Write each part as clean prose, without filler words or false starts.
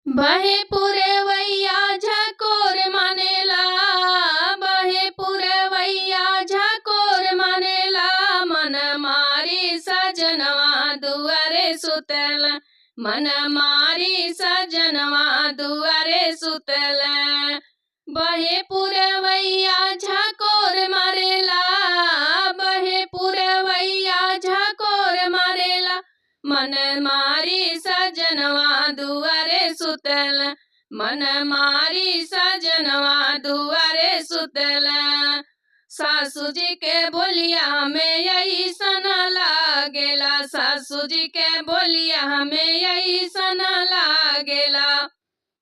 बहे पुरवैया झकोर मानेला, बहे पुरवैया झकोर मानेला, मन मारी सजनवा दुआरे सुतल, मन मारी सजनवा दुआरे सुतल। बहे पुरवैया झकोर मारेला, बहे पुरवैया झकोर मारेला, मन मारी सजनवा दुआरे सुतल, मन मारी सजनवा दुआरे सुतल। सासू जी के बोलिया हमें यही सन लागेला, सासू जी के बोलिया हमें यही सन लागेला,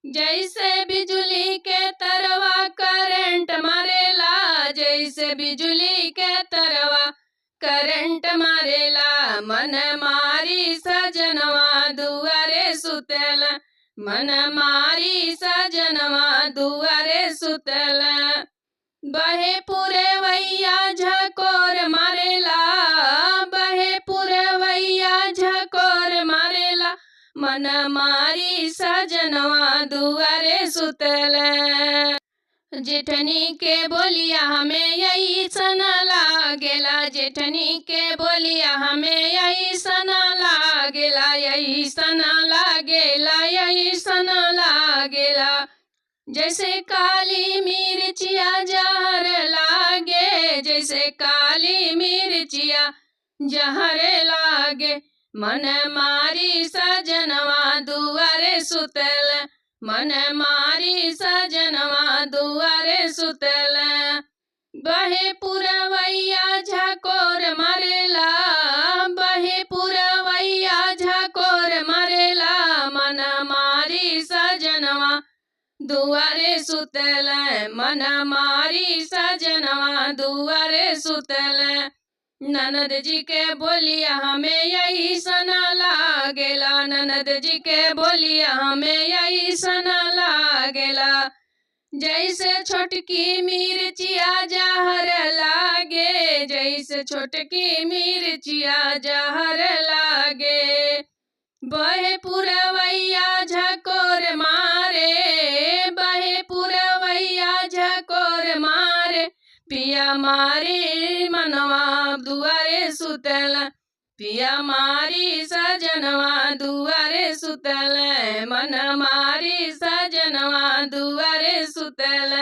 जैसे बिजली के तरवा करंट मारेला, जैसे बिजली के तरवा करंट मारेला, मन मारी सजनवा दुआरे सुतल, मन मारी सजनवा दुआरे सुतल। बहे पुरवैया झकोर मारेला, बहे पुरवैया झकोर मारेला, मन मारी सजनवा दुआरे सुतल। जेठनी के बोलिया हमें यही सन लागेला, जेठनी के बोलिया हमें यही सन लागेला, यही सन लागेला, यही सन लागेला, जैसे काली मिर्चिया जहर लागे, जैसे काली मिर्चिया जहर लागे, मन मारी सजनवा दुआरे सुतल, मन मारी सजनवा दुआरे सुतल। बहे पुरवैया झकोर मारेला, बहे पुरवैया झकोर मारेला, मन मारी सजनवा दुआरे सुतल, मन मारी सजनवा दुआरे सुतल। ननद जी के बोलिया हमें यही सन लागेला, ननद जी के बोलिया हमें यही सन लागेला, जैसे छोटकी मिर्चिया जहर लागे, जैसे छोटकी मिर्चिया जहर लागे। बहे पुरवैया झकोर मारे, बहे पुरवैया झकोर मारे, पिया मारी मनवा दुआरे सुतल, पिया मारी सजनवा दुआरे सुतल, मन मारी सजनवा दुआरे सुतल।